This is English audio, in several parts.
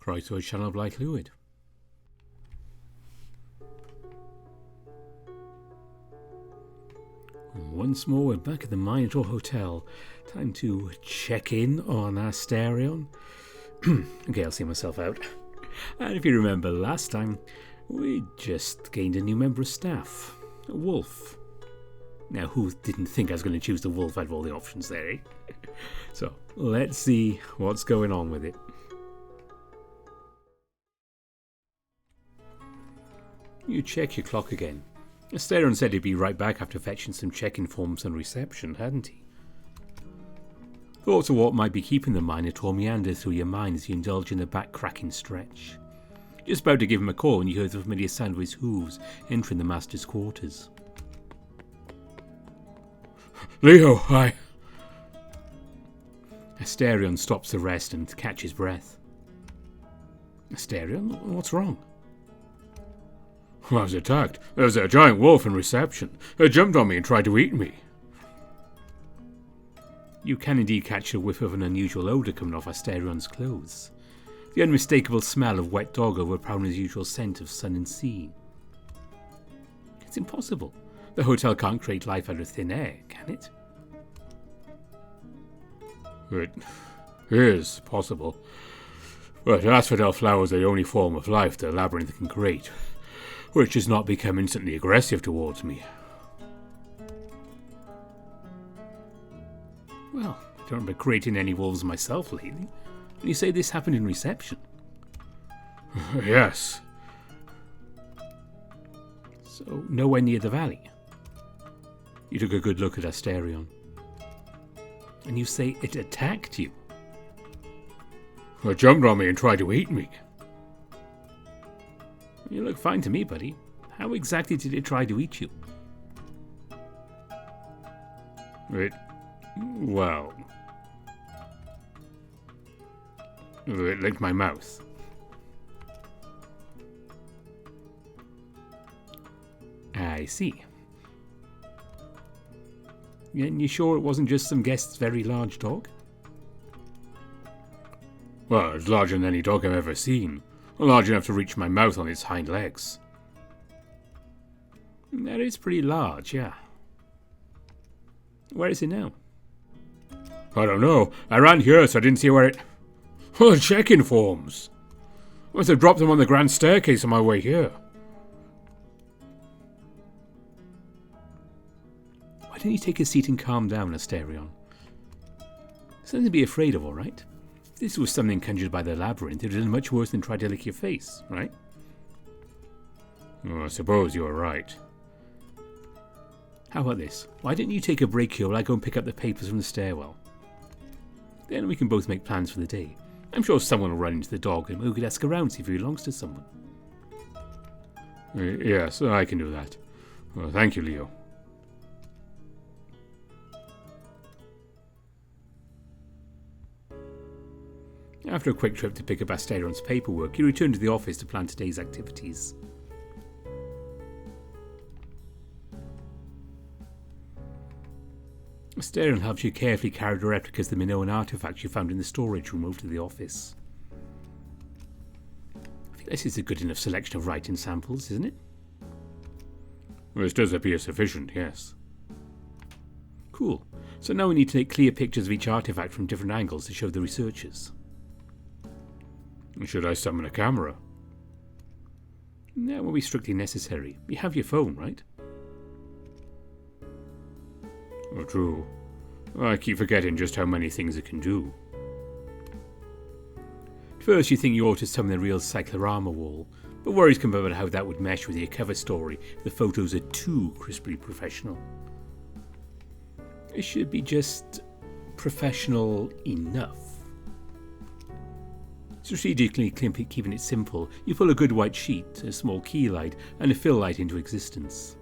right through a channel of light fluid. Once more, we're back at the Minotaur Hotel. Time to check in on Asterion. Okay, I'll see myself out. And if you remember last time, we just gained a new member of staff. A wolf. Now, who didn't think I was going to choose the wolf out of all the options there, eh? So, let's see what's going on with it. You check your clock again. Asterion said he'd be right back after fetching some check-in forms on reception, hadn't he? Thoughts of what might be keeping the Minotaur meander through your mind as you indulge in the back-cracking stretch. Just about to give him a call when you heard the familiar sound of his hooves entering the master's quarters. Leo, I... Asterion stops to rest and catches breath. Asterion, what's wrong? I was attacked. There was a giant wolf in reception. It jumped on me and tried to eat me. You can indeed catch a whiff of an unusual odour coming off Asterion's clothes. The unmistakable smell of wet dog overpowering his usual scent of sun and sea. It's impossible. The hotel can't create life out of thin air, can it? It is possible. But asphodel flowers are the only form of life the labyrinth can create, which has not become instantly aggressive towards me. Well, I don't remember creating any wolves myself lately. And you say this happened in reception? Yes. So, nowhere near the valley? You took a good look at Asterion. And you say it attacked you? It jumped on me and tried to eat me. You look fine to me, buddy. How exactly did it try to eat you? It licked my mouth. I see. And you sure it wasn't just some guest's very large dog? Well, it's larger than any dog I've ever seen. Large enough to reach my mouth on its hind legs. That is pretty large, yeah. Where is it now? I don't know. I ran here, so I didn't see where it... Oh, check-in forms. I must have dropped them on the grand staircase on my way here. Why don't you take a seat and calm down, Asterion? Something to be afraid of, all right? If this was something conjured by the labyrinth, it would have done much worse than try to lick your face, right? Oh, I suppose you're right. How about this? Why don't you take a break here while I go and pick up the papers from the stairwell? Then we can both make plans for the day. I'm sure someone will run into the dog and we could ask around see if he belongs to someone. Yes, I can do that. Well, thank you, Leo. After a quick trip to pick up Asterion's paperwork, you return to the office to plan today's activities. Asterion helps you carefully carry the replicas of the Minoan artifacts you found in the storage room over to the office. I think this is a good enough selection of writing samples, isn't it? This does appear sufficient, yes. Cool. So now we need to take clear pictures of each artifact from different angles to show the researchers. Should I summon a camera? That won't be strictly necessary. You have your phone, right? Oh, true. I keep forgetting just how many things it can do. At first you think you ought to summon the real cyclorama wall, but worries come about how that would mesh with your cover story if the photos are too crisply professional. It should be just professional enough. Strategically keeping it simple, you pull a good white sheet, a small key light, and a fill light into existence.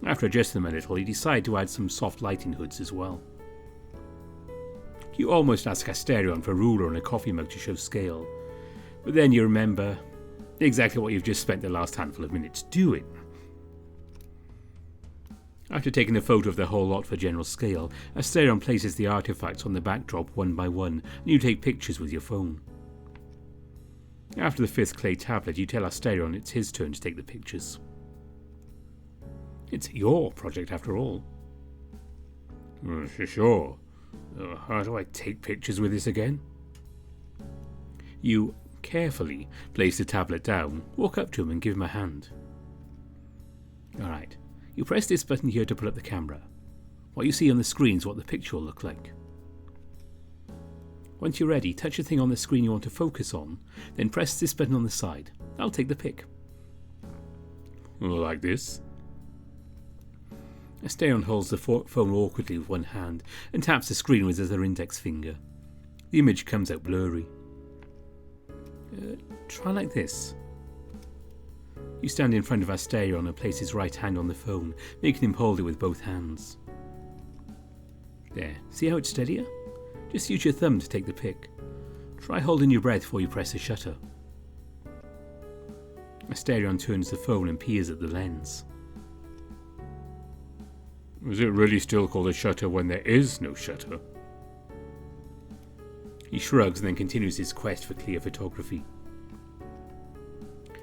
After adjusting them a little, you decide to add some soft lighting hoods as well. You almost ask Asterion for a ruler and a coffee mug to show scale, but then you remember exactly what you've just spent the last handful of minutes doing. After taking a photo of the whole lot for general scale, Asterion places the artifacts on the backdrop one by one, and you take pictures with your phone. After the 5th clay tablet, you tell Asterion it's his turn to take the pictures. It's your project after all. Sure. How do I take pictures with this again? You carefully place the tablet down, walk up to him and give him a hand. Alright, you press this button here to pull up the camera. What you see on the screen is what the picture will look like. Once you're ready, touch the thing on the screen you want to focus on, then press this button on the side. I'll take the pic. Like this? Asterion holds the phone awkwardly with one hand and taps the screen with his other index finger. The image comes out blurry. Try like this. You stand in front of Asterion and place his right hand on the phone, making him hold it with both hands. There, see how it's steadier? Just use your thumb to take the pic. Try holding your breath before you press the shutter. Asterion turns the phone and peers at the lens. Is it really still called a shutter when there is no shutter? He shrugs and then continues his quest for clear photography.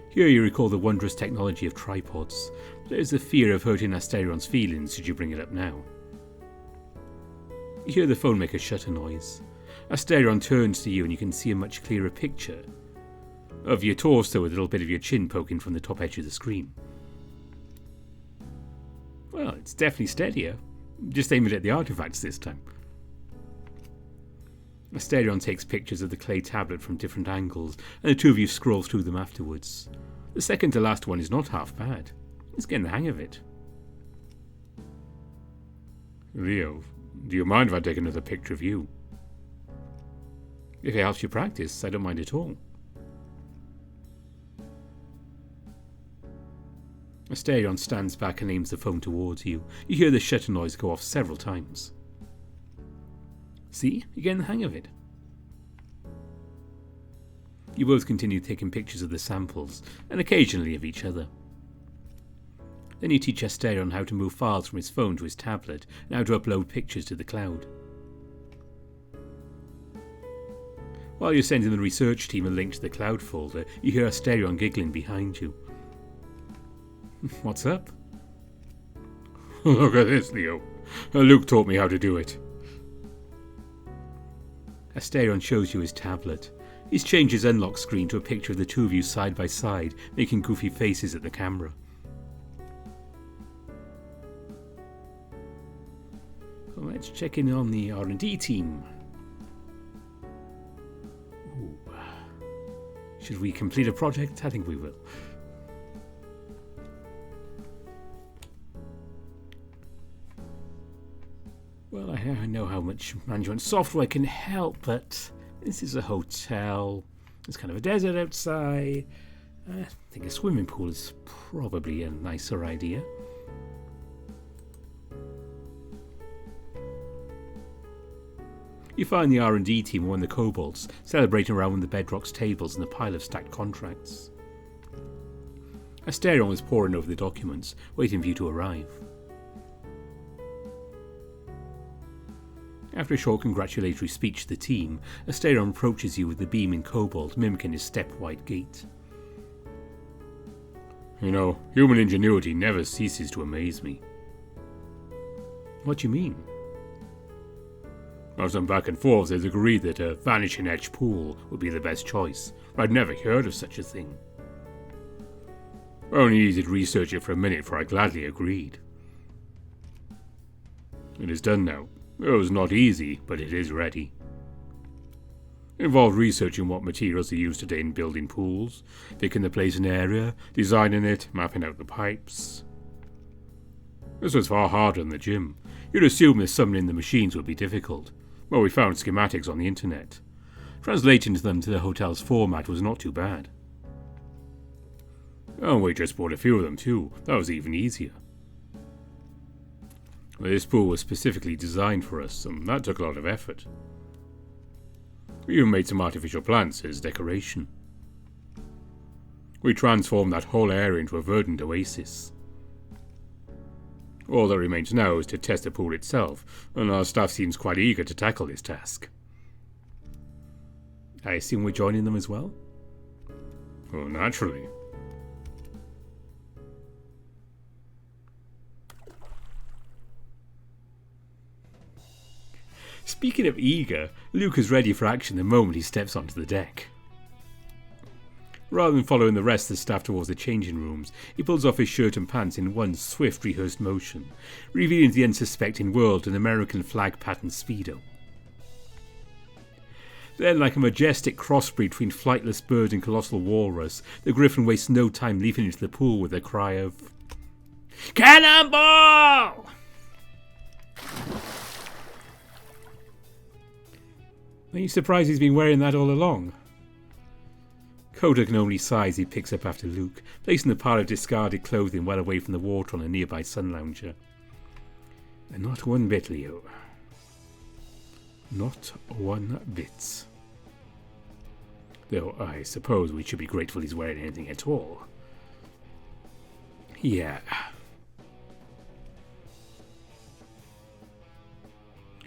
Here you recall the wondrous technology of tripods. There's the fear of hurting Asterion's feelings should you bring it up now. You hear the phone make a shutter noise. Asterion turns to you and you can see a much clearer picture of your torso with a little bit of your chin poking from the top edge of the screen. Well, it's definitely steadier. Just aim it at the artifacts this time. Asterion takes pictures of the clay tablet from different angles, and the two of you scroll through them afterwards. The second to last one is not half bad. He's getting the hang of it. Leo, do you mind if I take another picture of you? If it helps you practice, I don't mind at all. Asterion stands back and aims the phone towards you. You hear the shutter noise go off several times. See? You're getting the hang of it. You both continue taking pictures of the samples, and occasionally of each other. Then you teach Asterion how to move files from his phone to his tablet, and how to upload pictures to the cloud. While you're sending the research team a link to the cloud folder, you hear Asterion giggling behind you. What's up? Look at this, Leo. Luke taught me how to do it. Asterion shows you his tablet. He's changed his unlock screen to a picture of the two of you side by side, making goofy faces at the camera. Well, let's check in on the R&D team. Ooh. Should we complete a project? I think we will. Well, I know how much management software can help, but this is a hotel. There's kind of a desert outside. I think a swimming pool is probably a nicer idea. You find the R&D team among the kobolds, celebrating around one of the bedrock's tables and a pile of stacked contracts. Asterion was poring over the documents, waiting for you to arrive. After a short congratulatory speech to the team, Asterion approaches you with the beaming kobold mimicking his step-wide gait. You know, human ingenuity never ceases to amaze me. What do you mean? After some back and forth, they've agreed that a vanishing edge pool would be the best choice. I'd never heard of such a thing. I only needed to research it for a minute, for I gladly agreed. It is done now. It was not easy, but it is ready. It involved researching what materials are used today in building pools, picking the place and area, designing it, mapping out the pipes. This was far harder than the gym. You'd assume that summoning the machines would be difficult. Well, we found schematics on the internet. Translating them to the hotel's format was not too bad. Oh, we just bought a few of them too. That was even easier. This pool was specifically designed for us, and that took a lot of effort. We even made some artificial plants as decoration. We transformed that whole area into a verdant oasis. All that remains now is to test the pool itself, and our staff seems quite eager to tackle this task. I assume we're joining them as well? Oh, naturally. Speaking of eager, Luke is ready for action the moment he steps onto the deck. Rather than following the rest of the staff towards the changing rooms, he pulls off his shirt and pants in one swift, rehearsed motion, revealing to the unsuspecting world an American flag-patterned Speedo. Then, like a majestic crossbreed between flightless bird and colossal walrus, the Griffin wastes no time leaping into the pool with a cry of "Cannonball!" Are you surprised he's been wearing that all along? Coda can only sigh as he picks up after Luke, placing the pile of discarded clothing well away from the water on a nearby sun lounger. And not one bit, Leo. Not one bit. Though I suppose we should be grateful he's wearing anything at all. Yeah.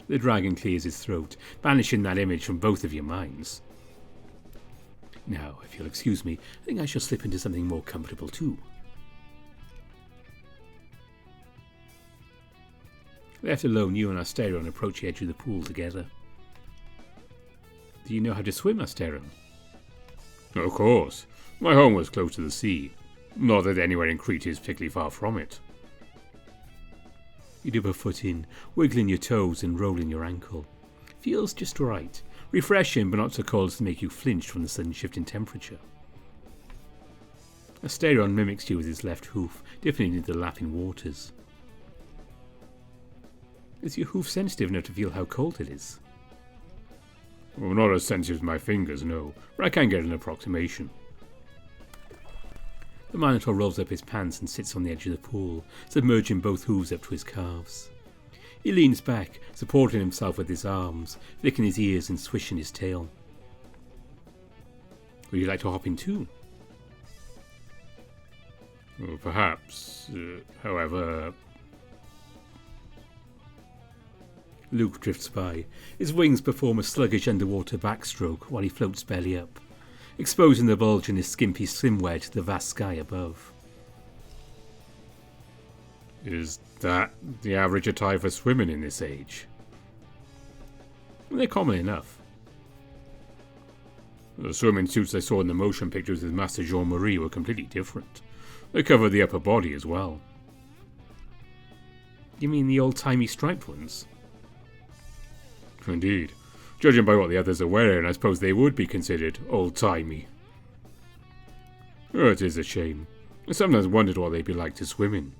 The dragon clears his throat, banishing that image from both of your minds. Now, if you'll excuse me, I think I shall slip into something more comfortable too. Left alone, you and Asterion approach the edge of the pool together. Do you know how to swim, Asterion? Of course. My home was close to the sea. Not that anywhere in Crete is particularly far from it. You dip a foot in, wiggling your toes and rolling your ankle. Feels just right. Refreshing, but not so cold as to make you flinch from the sudden shift in temperature. Asterion mimics you with his left hoof, dipping into the lapping waters. Is your hoof sensitive enough to feel how cold it is? Well, not as sensitive as my fingers, no, but I can get an approximation. The Minotaur rolls up his pants and sits on the edge of the pool, submerging both hooves up to his calves. He leans back, supporting himself with his arms, flicking his ears and swishing his tail. Would you like to hop in too? Well, perhaps. However... Luke drifts by. His wings perform a sluggish underwater backstroke while he floats belly up, exposing the bulge in his skimpy swimwear to the vast sky above. Is that the average attire for swimming in this age? They're common enough. The swimming suits I saw in the motion pictures with Master Jean-Marie were completely different. They covered the upper body as well. You mean the old-timey striped ones? Indeed. Judging by what the others are wearing, I suppose they would be considered old-timey. Oh, it is a shame. I sometimes wondered what they'd be like to swim in.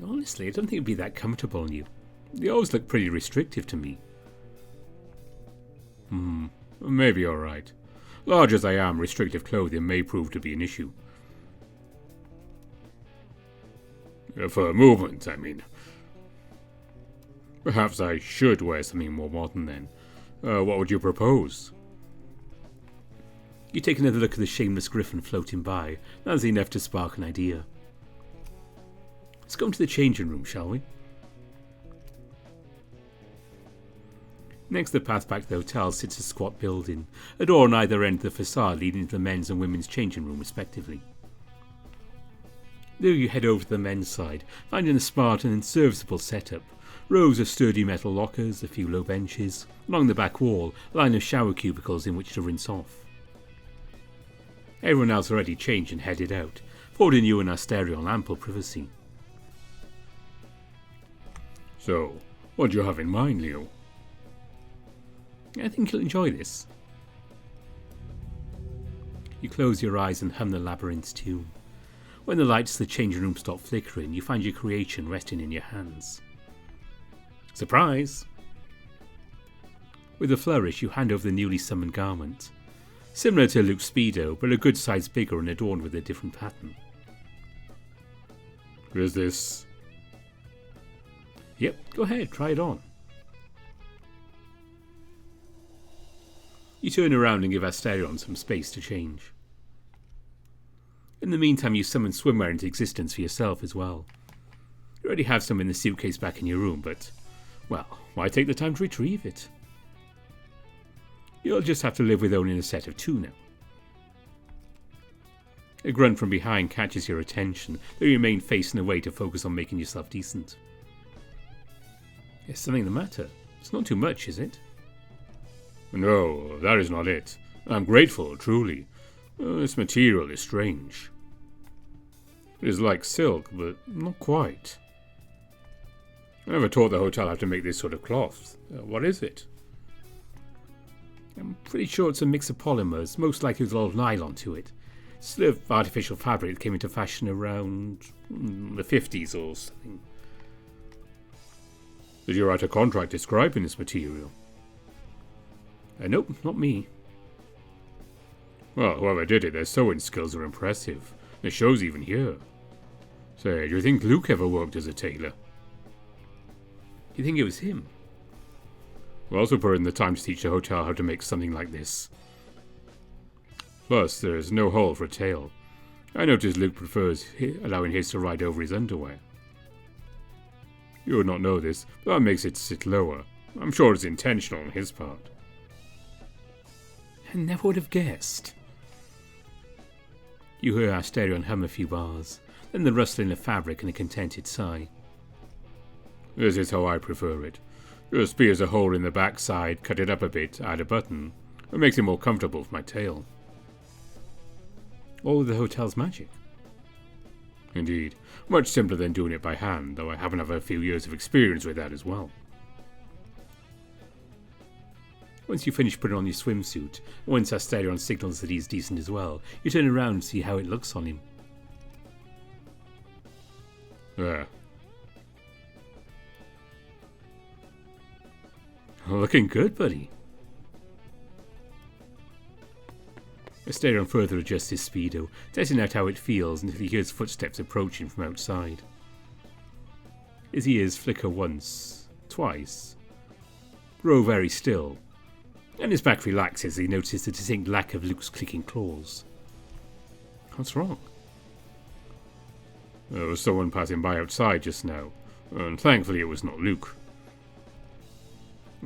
Honestly, I don't think it'd be that comfortable on you. They always look pretty restrictive to me. Maybe alright. Large as I am, restrictive clothing may prove to be an issue. For movement, I mean. Perhaps I should wear something more modern then. What would you propose? You take another look at the shameless griffin floating by. That's enough to spark an idea. Let's go into the changing room, shall we? Next to the path back to the hotel sits a squat building, a door on either end of the facade leading to the men's and women's changing room respectively. There you head over to the men's side, finding a smart and serviceable setup. Rows of sturdy metal lockers, a few low benches. Along the back wall, a line of shower cubicles in which to rinse off. Everyone else already changed and headed out, affording you and Asterion ample privacy. So, what do you have in mind, Leo? I think you'll enjoy this. You close your eyes and hum the labyrinth's tune. When the lights of the changing room stop flickering, you find your creation resting in your hands. Surprise! With a flourish, you hand over the newly summoned garment. Similar to Luke's Speedo, but a good size bigger and adorned with a different pattern. Is this... Yep, go ahead, try it on. You turn around and give Asterion some space to change. In the meantime, you summon swimwear into existence for yourself as well. You already have some in the suitcase back in your room, but, well, why take the time to retrieve it? You'll just have to live with owning a set of 2 now. A grunt from behind catches your attention, though you remain facing away to focus on making yourself decent. Is something the matter? It's not too much, is it? No, that is not it. I'm grateful, truly. This material is strange. It is like silk, but not quite. I never taught the hotel how to make this sort of cloth. What is it? I'm pretty sure it's a mix of polymers, most likely with a lot of nylon to it. Still of artificial fabric that came into fashion around the 50s or something. Did you write a contract describing this material? Nope, not me. Well, whoever did it, their sewing skills are impressive. It shows even here. Say, do you think Luke ever worked as a tailor? You think it was him? We also put in the time to teach the hotel how to make something like this. Plus, there is no hole for a tail. I noticed Luke prefers allowing his to ride over his underwear. You would not know this, but that makes it sit lower. I'm sure it's intentional on his part. I never would have guessed. You hear Asterion hum a few bars, then the rustling of fabric and a contented sigh. This is how I prefer it. Just pierce a hole in the backside, cut it up a bit, add a button. It makes it more comfortable for my tail. All of the hotel's magic. Indeed. Much simpler than doing it by hand, though I happen to have a few years of experience with that as well. Once you finish putting on your swimsuit, and once Asterion signals that he's decent as well, you turn around and see how it looks on him. There. Looking good, buddy. Asterion further adjusts his speedo, testing out how it feels until he hears footsteps approaching from outside. His ears flicker once, twice, grow very still, and his back relaxes as he notices the distinct lack of Luke's clicking claws. What's wrong? There was someone passing by outside just now, and thankfully it was not Luke.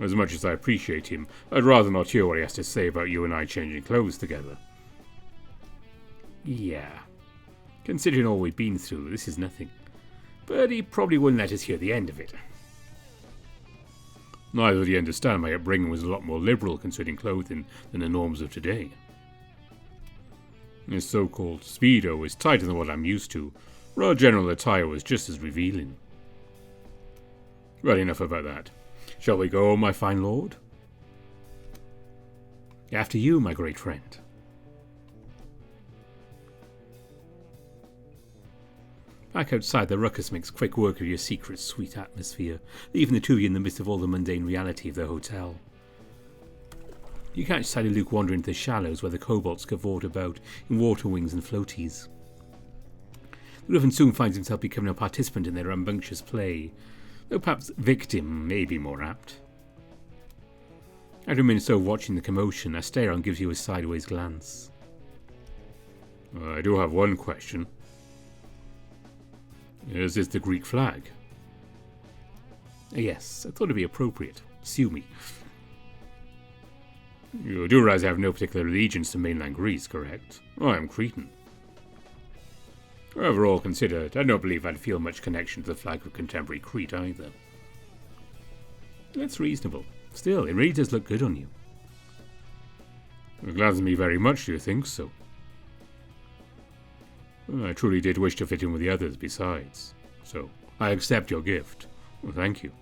As much as I appreciate him, I'd rather not hear what he has to say about you and I changing clothes together. Yeah. Considering all we've been through, this is nothing. But he probably wouldn't let us hear the end of it. Neither did he understand my upbringing was a lot more liberal concerning clothing than the norms of today. His so-called speedo was tighter than what I'm used to, while our general attire was just as revealing. Well, enough about that. Shall we go, my fine lord? After you, my great friend. Back outside, the ruckus makes quick work of your secret, sweet atmosphere, leaving the two of you in the midst of all the mundane reality of the hotel. You catch sight of Luke wandering into the shallows where the kobolds cavort about in water wings and floaties. The Griffin soon finds himself becoming a participant in their rambunctious play, though perhaps victim may be more apt. After a minute or so watching the commotion, Asterion gives you a sideways glance. I do have one question. Is this the Greek flag? Yes, I thought it'd be appropriate. Sue me. You do realize I have no particular allegiance to mainland Greece, correct? I am Cretan. However, all considered, I don't believe I'd feel much connection to the flag of contemporary Crete either. That's reasonable. Still, it really does look good on you. It gladdens me very much, do you think so? I truly did wish to fit in with the others besides, so I accept your gift. Well, thank you.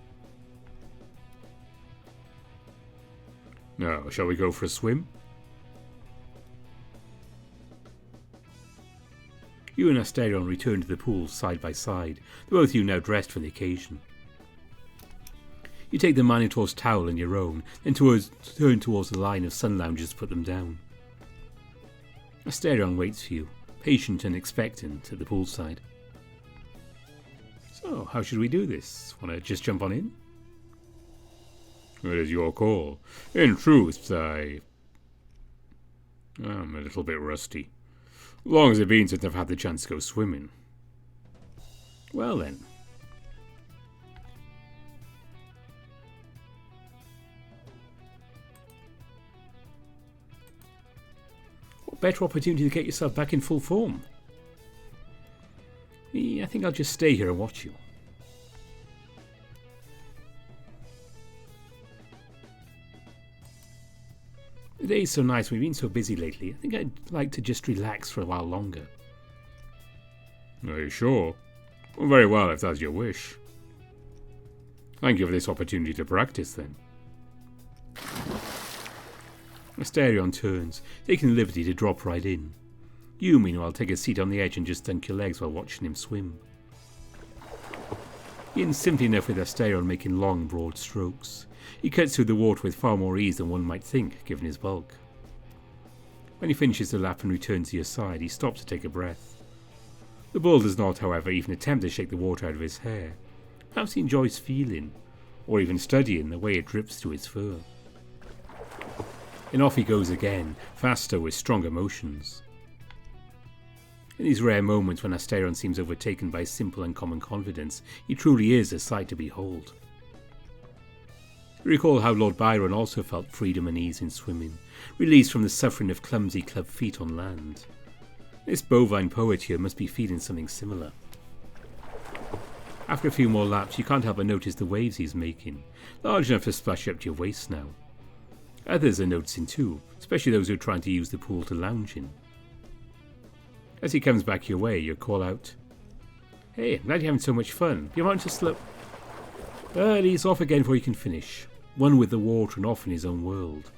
Now, shall we go for a swim? You and Asterion return to the pool side by side, both of you now dressed for the occasion. You take the Minotaur's towel and your own, then turn towards the line of sun loungers to put them down. Asterion waits for you, patient and expectant, at the poolside. So, how should we do this? Want to just jump on in? It is your call. In truth, I'm a little bit rusty. Long as it's been since I've had the chance to go swimming. Well then, what better opportunity to get yourself back in full form? I think I'll just stay here and watch you. The day's so nice, we've been so busy lately. I think I'd like to just relax for a while longer. Are you sure? Well, very well, if that's your wish. Thank you for this opportunity to practice, then. Asterion turns, taking the liberty to drop right in. You, meanwhile, take a seat on the edge and just dunk your legs while watching him swim. He ends simply enough with Asterion making long, broad strokes. He cuts through the water with far more ease than one might think, given his bulk. When he finishes the lap and returns to your side, he stops to take a breath. The bull does not, however, even attempt to shake the water out of his hair. Perhaps he enjoys feeling, or even studying, the way it drips through his fur. And off he goes again, faster with stronger motions. In these rare moments when Asterion seems overtaken by simple and common confidence, he truly is a sight to behold. Recall how Lord Byron also felt freedom and ease in swimming, released from the suffering of clumsy club feet on land. This bovine poet here must be feeling something similar. After a few more laps, you can't help but notice the waves he's making, large enough to splash up to your waist now. Others are noticing too, especially those who are trying to use the pool to lounge in. As he comes back your way, you call out, "Hey, I'm glad you're having so much fun. You might just slow..." But he's off again before he can finish, one with the water and off in his own world.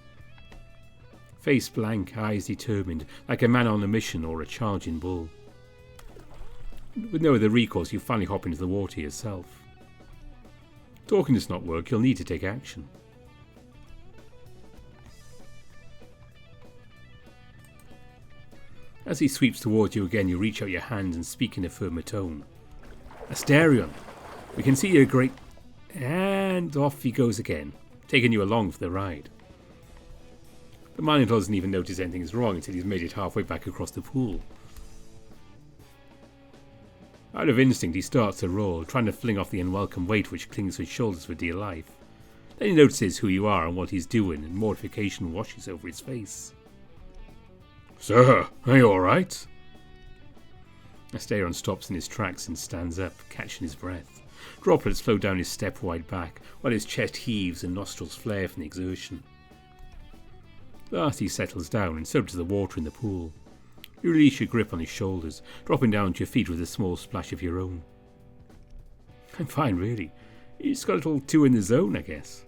Face blank, eyes determined, like a man on a mission or a charging bull. With no other recourse, you finally hop into the water yourself. Talking does not work, you'll need to take action. As he sweeps towards you again, you reach out your hand and speak in a firmer tone. "Asterion, we can see you're great..." And off he goes again, taking you along for the ride. The Minotaur doesn't even notice anything is wrong until he's made it halfway back across the pool. Out of instinct, he starts to roll, trying to fling off the unwelcome weight which clings to his shoulders for dear life. Then he notices who you are and what he's doing, and mortification washes over his face. "Sir, are you alright?" Asterion stops in his tracks and stands up, catching his breath. Droplets flow down his step-wide back, while his chest heaves and nostrils flare from the exertion. Last he settles down, and so does the water in the pool. You release your grip on his shoulders, dropping down to your feet with a small splash of your own. "I'm fine, really. You just got a little too in the zone, I guess."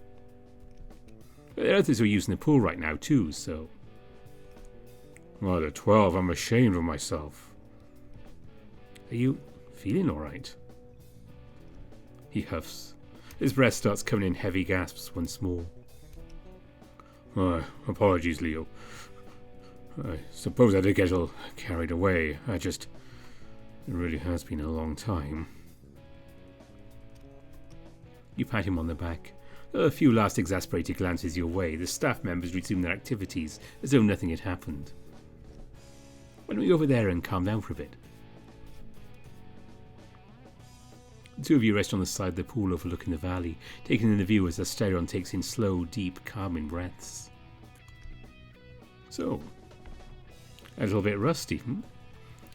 There are others who are using the pool right now too, so... Well, at 12, I'm ashamed of myself. "Are you feeling alright?" He huffs. His breath starts coming in heavy gasps once more. Apologies, Leo. I suppose I did get a little carried away. It really has been a long time. You pat him on the back. A few last exasperated glances your way, the staff members resume their activities as though nothing had happened. "Why don't we go over there and calm down for a bit?" The two of you rest on the side of the pool overlooking the valley, taking in the view as Asterion takes in slow, deep, calming breaths. "So, a little bit rusty, hmm?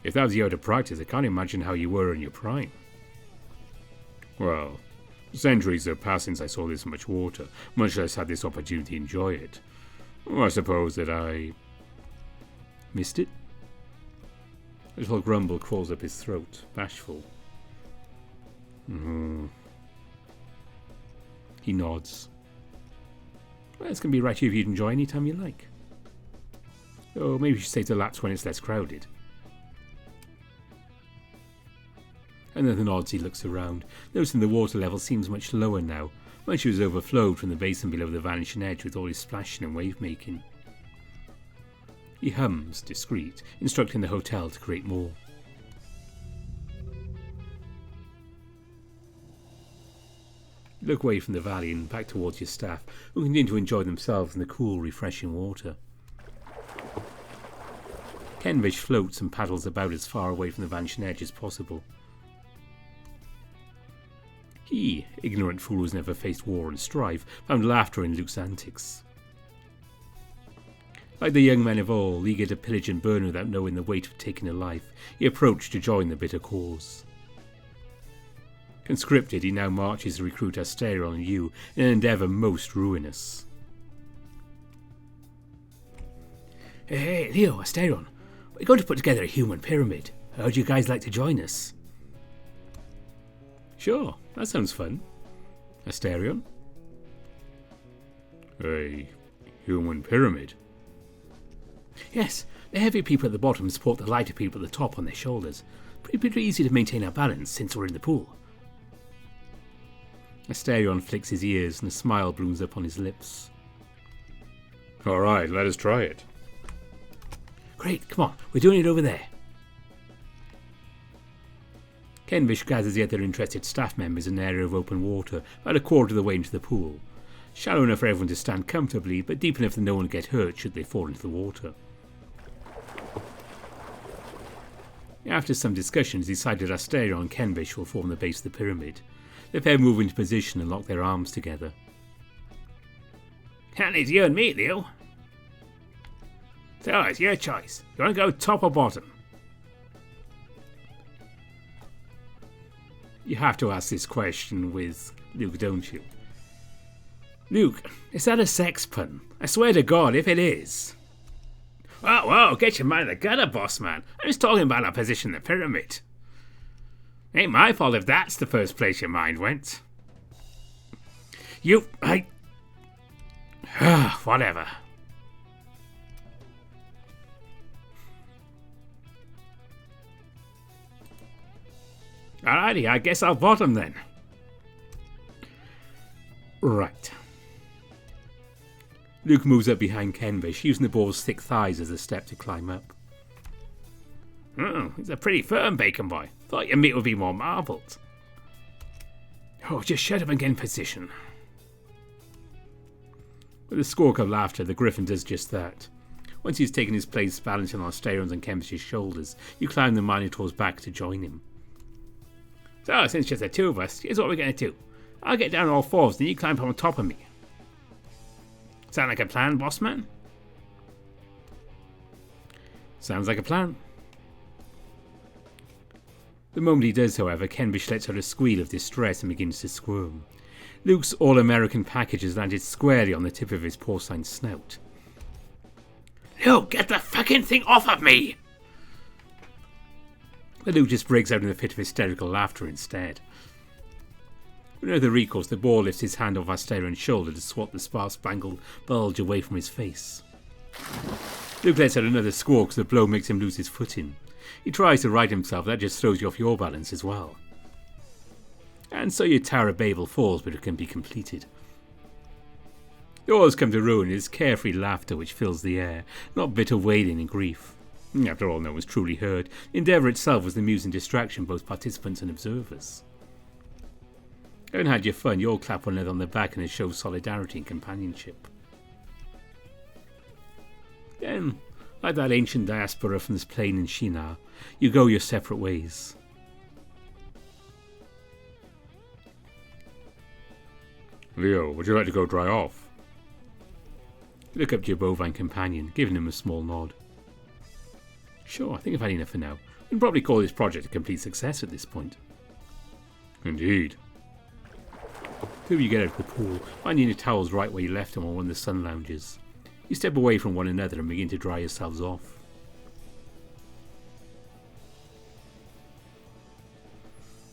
If that was you out of practice, I can't imagine how you were in your prime." "Well, centuries have passed since I saw this much water, much less had this opportunity to enjoy it. I suppose that I..." "Missed it?" A little grumble crawls up his throat, bashful. He nods. "Well, it's going to be right here if you'd enjoy any time you like. Oh, maybe you should save the laps when it's less crowded." And then nods, he looks around, noticing the water level seems much lower now, much as it was overflowed from the basin below the vanishing edge with all his splashing and wave-making. He hums, discreet, instructing the hotel to create more. You look away from the valley and back towards your staff, who continue to enjoy themselves in the cool, refreshing water. Kenrich floats and paddles about as far away from the vanishing edge as possible. He, ignorant fool who's never faced war and strife, found laughter in Luke's antics. Like the young men of old, eager to pillage and burn without knowing the weight of taking a life, he approached to join the bitter cause. Conscripted, he now marches to recruit Asterion and you in an endeavour most ruinous. Hey, Leo, Asterion, we're going to put together a human pyramid. How would you guys like to join us? Sure, that sounds fun. Asterion? A human pyramid? Yes, the heavy people at the bottom support the lighter people at the top on their shoulders. Pretty easy to maintain our balance since we're in the pool. Asterion flicks his ears and a smile blooms up on his lips. Alright, let us try it. Great, come on, we're doing it over there. Kenvish gathers the other interested staff members in an area of open water, about a quarter of the way into the pool. Shallow enough for everyone to stand comfortably, but deep enough that no one would get hurt should they fall into the water. After some discussions, decided Asterion and Kenvish will form the base of the pyramid. The pair move into position and lock their arms together. Can't it's you and me, Leo. So it's your choice. You want to go top or bottom? You have to ask this question with Luke, don't you? Luke, is that a sex pun? I swear to God, if it is. Whoa, get your mind in the gutter, boss man. I'm just talking about our position in the pyramid. Ain't my fault if that's the first place your mind went. Whatever. Alrighty, I guess I'll bottom then. Right. Luke moves up behind Kenvish, using the ball's thick thighs as a step to climb up. He's a pretty firm bacon boy. Thought your meat would be more marbled. Oh, just shut up and get in position. With a squawk of laughter, the Griffin does just that. Once he's taken his place balancing on Asterion and Kenvish's shoulders, you climb the Minotaur's back to join him. So, since just the two of us, here's what we're going to do. I'll get down on all fours, then you climb up on top of me. Sound like a plan, boss man? Sounds like a plan. The moment he does, however, Kenvish lets out a squeal of distress and begins to squirm. Luke's all-American package has landed squarely on the tip of his porcine snout. Luke, get the fucking thing off of me! But Luke just breaks out in a fit of hysterical laughter instead. With another recourse, the ball lifts his hand off Asterion's shoulder to swat the sparse-spangled bulge away from his face. Luke lets out another squawk as the blow makes him lose his footing. He tries to right himself, that just throws you off your balance as well. And so your Tower of Babel falls, but it can be completed. Yours come to ruin is carefree laughter which fills the air, not bitter wailing and grief. After all, no one's truly hurt. The endeavour itself was the amusing distraction both participants and observers. Having had your fun, you all clap one another on the back in a show of solidarity and companionship. Then, like that ancient diaspora from this plain in Shinar, you go your separate ways. Leo, would you like to go dry off? You look up to your bovine companion, giving him a small nod. Sure, I think I've had enough for now. We can probably call this project a complete success at this point. Indeed. Two of you get out of the pool, finding your towels right where you left them on one of the sun lounges. You step away from one another and begin to dry yourselves off.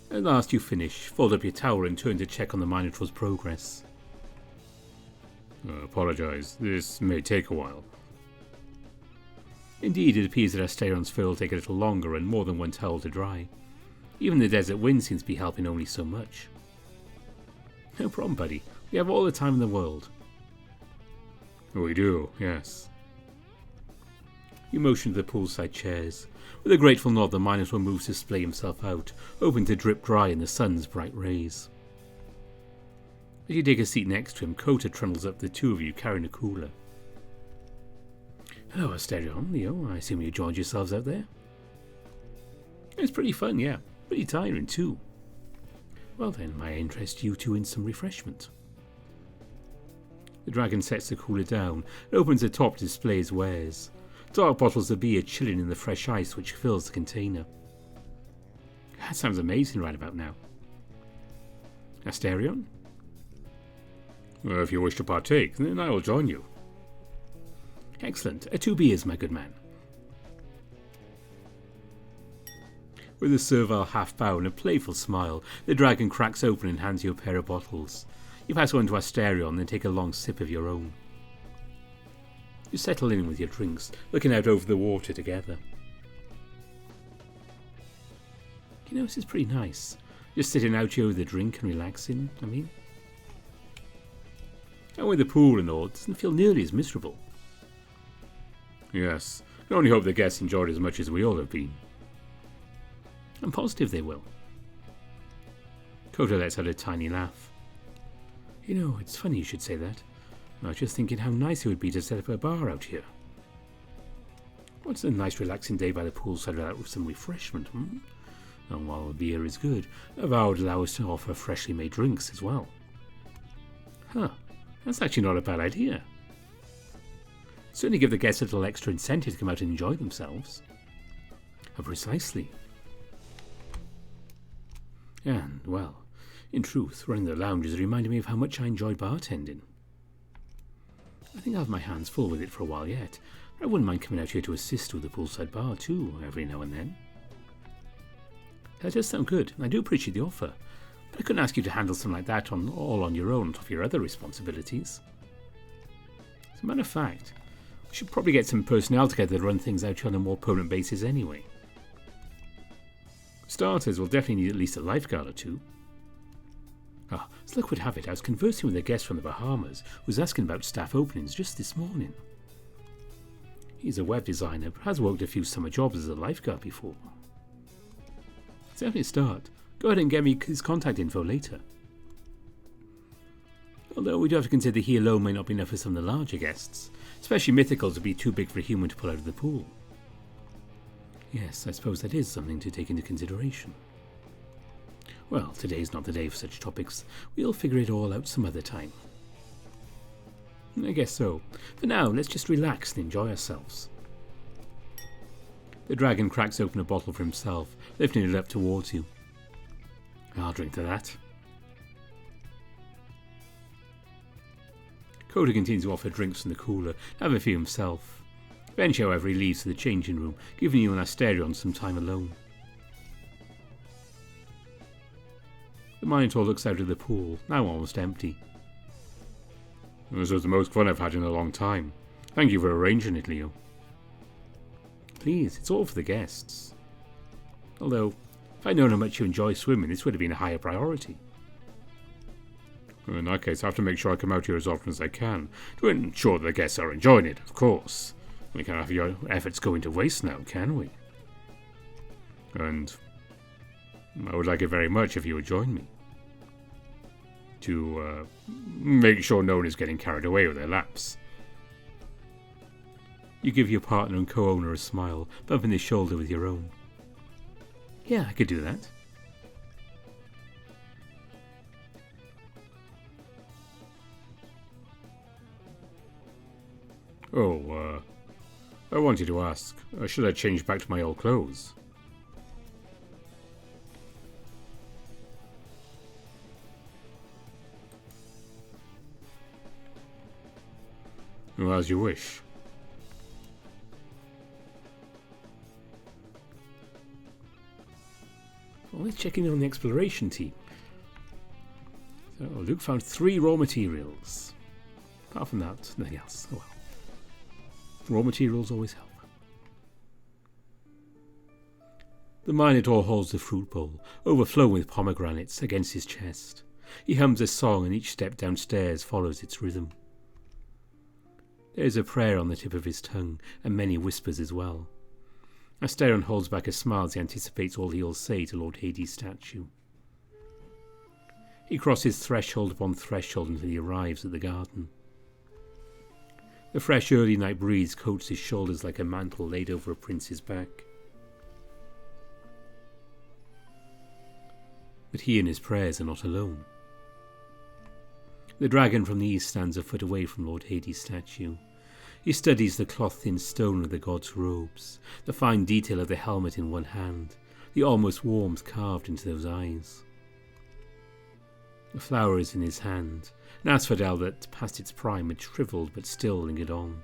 At last you finish, fold up your towel and turn to check on the Minotaur's progress. Apologise, this may take a while. Indeed, it appears that Asterion's fur will take a little longer and more than one towel to dry. Even the desert wind seems to be helping only so much. No problem, buddy. We have all the time in the world. We do, yes. You motion to the poolside chairs. With a grateful nod, the Minotaur moves to splay himself out, hoping to drip dry in the sun's bright rays. As you take a seat next to him, Kota trundles up the two of you carrying a cooler. Hello, Asterion, Leo. I assume you enjoyed yourselves out there? It's pretty fun, yeah. Pretty tiring, too. Well then, may I interest you two in some refreshment? The dragon sets the cooler down and opens the top to display his wares. Dark bottles of beer chilling in the fresh ice which fills the container. That sounds amazing right about now. Asterion? Well, if you wish to partake, then I will join you. Excellent. 2 beers, my good man. With a servile half-bow and a playful smile, the dragon cracks open and hands you a pair of bottles. You pass one to Asterion, then take a long sip of your own. You settle in with your drinks, looking out over the water together. You know, this is pretty nice. Just sitting out here with a drink and relaxing, I mean. And with the pool and all, it doesn't feel nearly as miserable. Yes, I can only hope the guests enjoyed as much as we all have been. I'm positive they will. Coda lets out a tiny laugh. You know, it's funny you should say that. I was just thinking how nice it would be to set up a bar out here. What's a nice relaxing day by the poolside without some refreshment, And while the beer is good, a bar would allow us to offer freshly made drinks as well. Huh, that's actually not a bad idea. Certainly give the guests a little extra incentive to come out and enjoy themselves. Precisely. And, well, in truth, running the lounges reminded me of how much I enjoyed bartending. I think I'll have my hands full with it for a while yet. I wouldn't mind coming out here to assist with the poolside bar too, every now and then. That does sound good, and I do appreciate the offer, but I couldn't ask you to handle something like that all on your own on top of your other responsibilities. As a matter of fact, we should probably get some personnel together to run things out here on a more permanent basis anyway. For starters, we'll definitely need at least a lifeguard or two. As luck would have it, I was conversing with a guest from the Bahamas who was asking about staff openings just this morning. He's a web designer, but has worked a few summer jobs as a lifeguard before. It's definitely a start. Go ahead and get me his contact info later. Although we do have to consider he alone may not be enough for some of the larger guests, especially mythicals would be too big for a human to pull out of the pool. Yes, I suppose that is something to take into consideration. Well, today's not the day for such topics. We'll figure it all out some other time. I guess so. For now, let's just relax and enjoy ourselves. The dragon cracks open a bottle for himself, lifting it up towards you. I'll drink to that. Coda continues to offer drinks from the cooler, have a few himself. Eventually, however, he leaves to the changing room, giving you and Asterion some time alone. The Minotaur looks out at the pool, now almost empty. This was the most fun I've had in a long time. Thank you for arranging it, Leo. Please, it's all for the guests. Although, if I'd known how much you enjoy swimming, this would have been a higher priority. In that case, I have to make sure I come out here as often as I can, to ensure that the guests are enjoying it, of course. We can't have your efforts going to waste now, can we? And I would like it very much if you would join me. To make sure no one is getting carried away with their laps. You give your partner and co-owner a smile, bumping his shoulder with your own. Yeah, I could do that. Oh, I wanted to ask, should I change back to my old clothes? Well, as you wish. Well, let's check in on the exploration team. So, Luke found 3 raw materials. Apart from that, nothing else. Oh well. Raw materials always help. The Minotaur holds the fruit bowl, overflowing with pomegranates, against his chest. He hums a song, and each step downstairs follows its rhythm. There is a prayer on the tip of his tongue, and many whispers as well. Asterion holds back a smile as he anticipates all he will say to Lord Hades' statue. He crosses threshold upon threshold until he arrives at the garden. The fresh early night breeze coats his shoulders like a mantle laid over a prince's back. But he and his prayers are not alone. The dragon from the east stands a foot away from Lord Hades' statue. He studies the cloth-thin stone of the god's robes, the fine detail of the helmet in one hand, the almost warmth carved into those eyes. A flower is in his hand, an asphodel that, past its prime, had shriveled but still lingered on.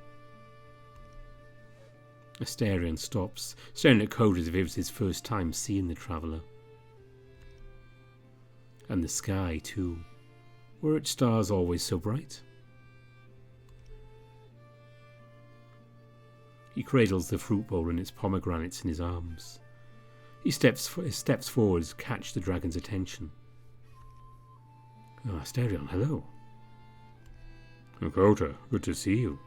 Asterion stops, staring at Code as if it was his first time seeing the traveller. And the sky, too. Were its stars always so bright? He cradles the fruit bowl and its pomegranates in his arms. He steps forward to catch the dragon's attention. Oh, Asterion, hello. Kota, good to see you.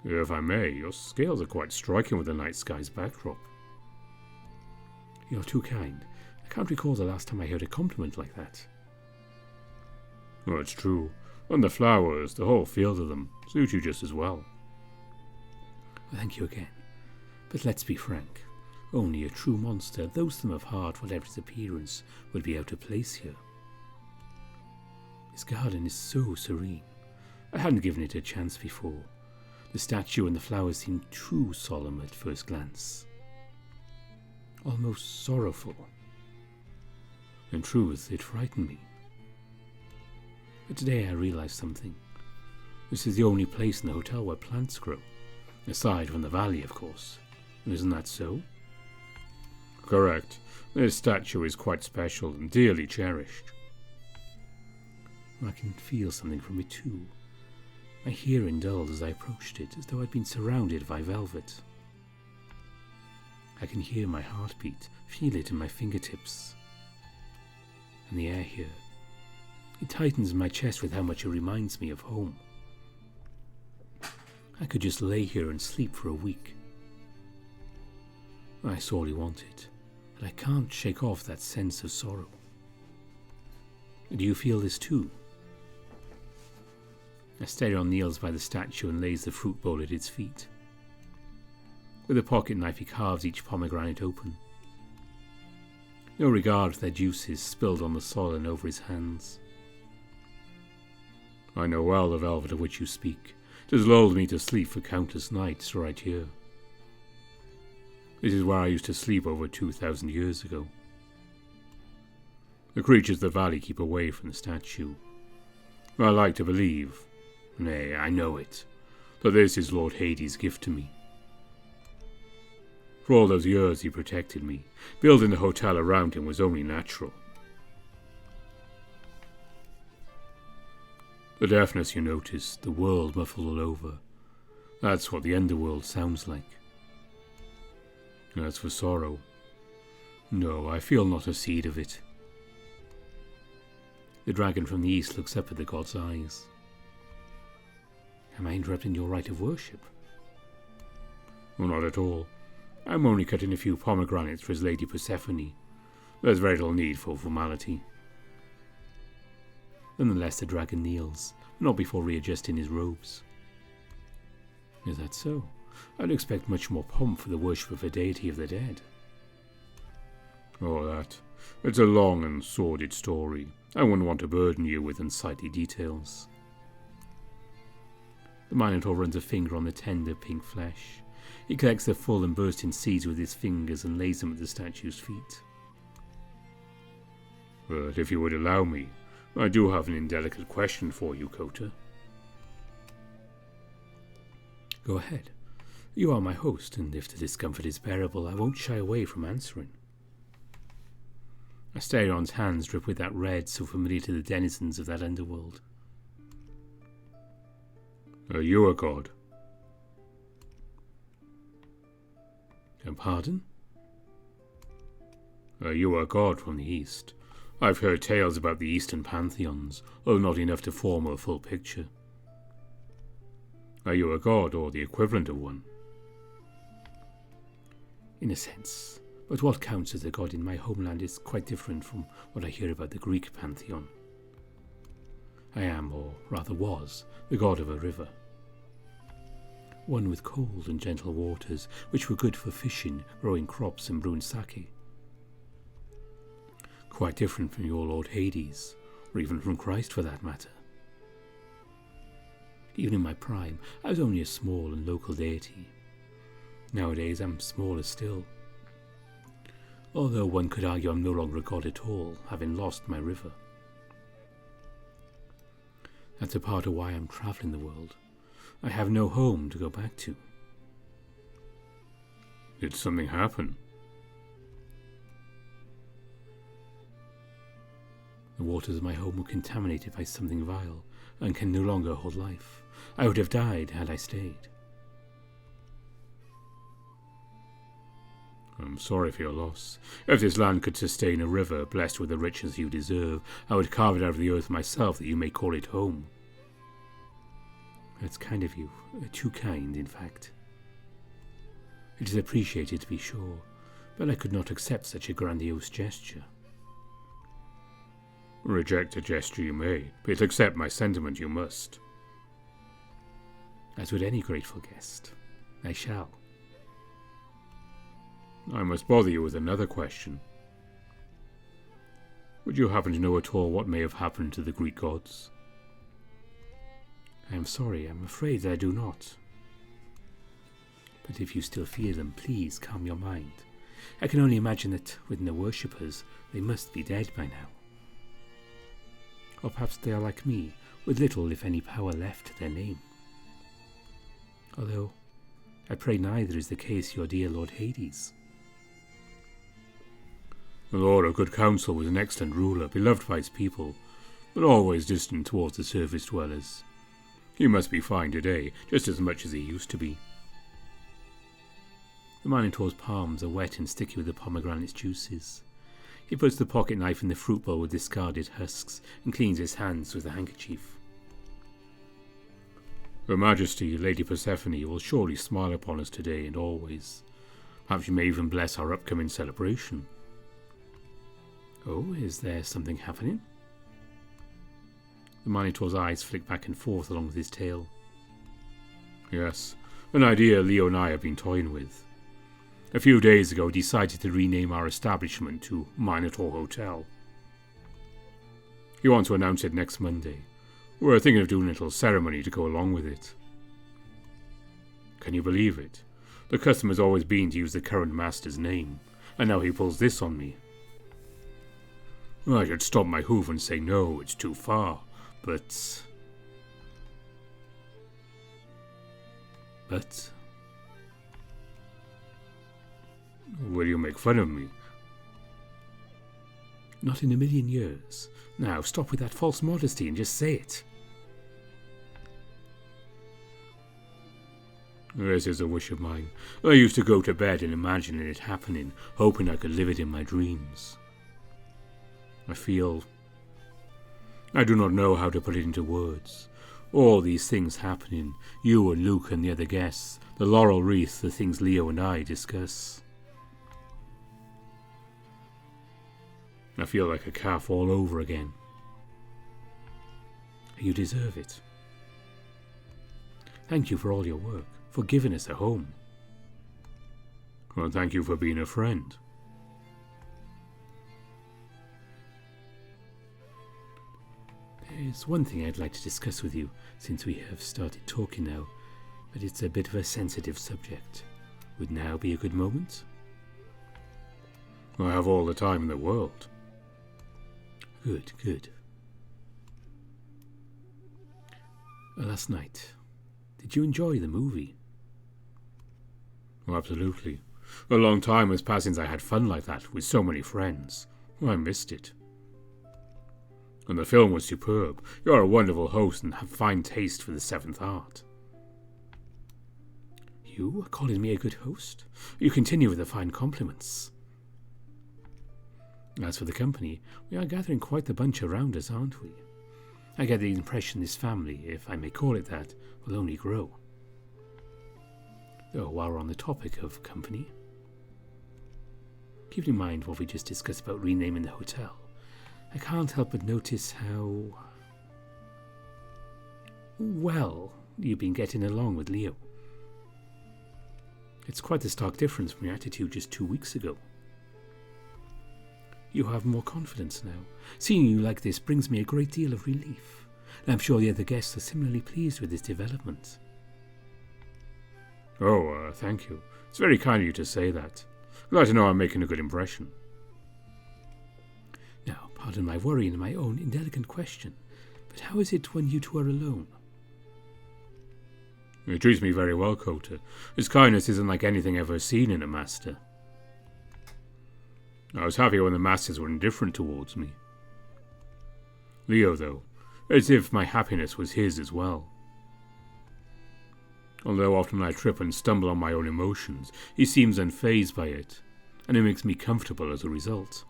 If I may, your scales are quite striking with the night sky's backdrop. You're too kind. I can't recall the last time I heard a compliment like that. Oh, it's true. And the flowers, the whole field of them, suit you just as well. Thank you again. But let's be frank. Only a true monster, loathsome of heart, whatever its appearance, would be out of place here. This garden is so serene. I hadn't given it a chance before. The statue and the flowers seemed too solemn at first glance. Almost sorrowful. In truth, it frightened me. But today I realized something. This is the only place in the hotel where plants grow. Aside from the valley, of course. Isn't that so? Correct. This statue is quite special and dearly cherished. I can feel something from it too. My hearing dulled as I approached it, as though I'd been surrounded by velvet. I can hear my heartbeat, feel it in my fingertips. And the air here, it tightens my chest with how much it reminds me of home. I could just lay here and sleep for a week. I sorely want it, but I can't shake off that sense of sorrow. Do you feel this too? Asterion kneels by the statue and lays the fruit bowl at its feet. With a pocket knife he carves each pomegranate open. No regard for their juices spilled on the soil and over his hands. I know well the velvet of which you speak. It has lulled me to sleep for countless nights right here. This is where I used to sleep over 2,000 years ago. The creatures of the valley keep away from the statue. I like to believe, nay, I know it, that this is Lord Hades' gift to me. For all those years he protected me. Building the hotel around him was only natural. The deafness you notice, the world muffled all over, that's what the underworld sounds like. As for sorrow, no, I feel not a seed of it. The dragon from the east looks up at the god's eyes. Am I interrupting your rite of worship? Well, not at all. I'm only cutting a few pomegranates for his lady Persephone. There's very little need for formality. Nonetheless, the dragon kneels, not before readjusting his robes. Is that so? I'd expect much more pomp for the worship of a deity of the dead. Oh, that. It's a long and sordid story. I wouldn't want to burden you with unsightly details. The Minotaur runs a finger on the tender pink flesh. He collects the full and bursting seeds with his fingers and lays them at the statue's feet. But if you would allow me, I do have an indelicate question for you, Kota. Go ahead. You are my host, and if the discomfort is bearable, I won't shy away from answering. Asterion's hands drip with that red so familiar to the denizens of that underworld. Are you a god? Pardon? Are you a god from the east? I've heard tales about the eastern pantheons, although not enough to form a full picture. Are you a god, or the equivalent of one? In a sense, but what counts as a god in my homeland is quite different from what I hear about the Greek pantheon. I am, or rather was, the god of a river. One with cold and gentle waters, which were good for fishing, growing crops and brewing sake. Quite different from your Lord Hades, or even from Christ for that matter. Even in my prime, I was only a small and local deity. Nowadays, I'm smaller still. Although one could argue I'm no longer a god at all, having lost my river. That's a part of why I'm travelling the world. I have no home to go back to. Did something happen? The waters of my home were contaminated by something vile, and can no longer hold life. I would have died had I stayed. I'm sorry for your loss. If this land could sustain a river blessed with the riches you deserve, I would carve it out of the earth myself that you may call it home. That's kind of you. Too kind, in fact. It is appreciated, to be sure, but I could not accept such a grandiose gesture. Reject a gesture you may, but accept my sentiment you must. As would any grateful guest. I shall. I must bother you with another question. Would you happen to know at all what may have happened to the Greek gods? I am sorry, I'm afraid that I do not. But if you still fear them, please calm your mind. I can only imagine that, with no worshippers, they must be dead by now. Or perhaps they are like me, with little if any power left to their name. Although, I pray neither is the case your dear Lord Hades. The Lord of Good Counsel was an excellent ruler, beloved by his people, but always distant towards the surface dwellers. He must be fine today, just as much as he used to be. The Minotaur's palms are wet and sticky with the pomegranate's juices. He puts the pocket knife in the fruit bowl with discarded husks and cleans his hands with a handkerchief. Her Majesty, Lady Persephone, will surely smile upon us today and always. Perhaps you may even bless our upcoming celebration. Oh, is there something happening? The Minotaur's eyes flick back and forth along with his tail. Yes, an idea Leo and I have been toying with. A few days ago, we decided to rename our establishment to Minotaur Hotel. You want to announce it next Monday. We're thinking of doing a little ceremony to go along with it. Can you believe it? The custom has always been to use the current master's name, and now he pulls this on me. I should stomp my hoof and say no, it's too far, but... Will you make fun of me? Not in a million years. Now, stop with that false modesty and just say it. This is a wish of mine. I used to go to bed and imagining it happening, hoping I could live it in my dreams. I do not know how to put it into words. All these things happening, you and Luke and the other guests, the laurel wreath, the things Leo and I discuss. I feel like a calf all over again. You deserve it. Thank you for all your work, for giving us a home. Well, thank you for being a friend. There's one thing I'd like to discuss with you, since we have started talking now, but it's a bit of a sensitive subject. Would now be a good moment? I have all the time in the world. Good. Last night, did you enjoy the movie? Oh, absolutely. A long time has passed since I had fun like that with so many friends. I missed it. And the film was superb. You're a wonderful host and have fine taste for the seventh art. You are calling me a good host? You continue with the fine compliments. As for the company, we are gathering quite the bunch around us, aren't we? I get the impression this family, if I may call it that, will only grow. Though, while we're on the topic of company, keep in mind what we just discussed about renaming the hotel. I can't help but notice how well you've been getting along with Leo. It's quite a stark difference from your attitude just 2 weeks ago. You have more confidence now. Seeing you like this brings me a great deal of relief, and I'm sure the other guests are similarly pleased with this development. Oh, thank you. It's very kind of you to say that. Glad to know I'm making a good impression. Now, pardon my worry and my own indelicate question, but how is it when you two are alone? He treats me very well, Kota. His kindness isn't like anything I've ever seen in a master. I was happy when the masters were indifferent towards me. Leo, though, as if my happiness was his as well. Although often I trip and stumble on my own emotions, he seems unfazed by it, and it makes me comfortable as a result.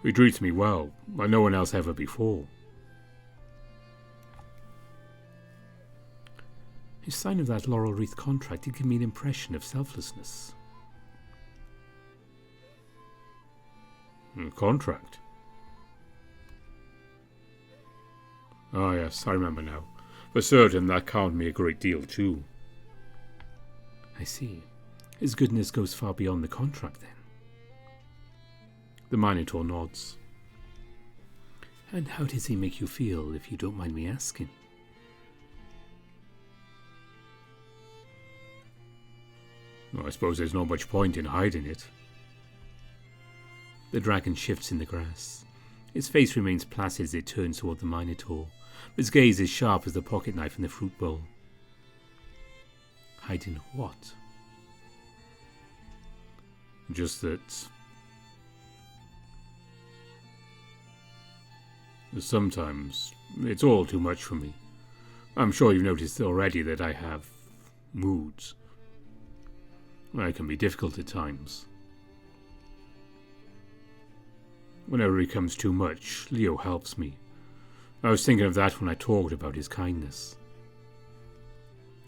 He treats me well, like no one else ever before. His sign of that laurel wreath contract did give me an impression of selflessness. A contract? Ah, yes, I remember now. For certain, that counted me a great deal too. I see. His goodness goes far beyond the contract, then. The Minotaur nods. And how does he make you feel, if you don't mind me asking? Well, I suppose there's not much point in hiding it. The dragon shifts in the grass. Its face remains placid as it turns toward the Minotaur. Its gaze is sharp as the pocket knife in the fruit bowl. Hiding what? Just that sometimes it's all too much for me. I'm sure you've noticed already that I have moods. They can be difficult at times. Whenever it becomes too much, Leo helps me. I was thinking of that when I talked about his kindness.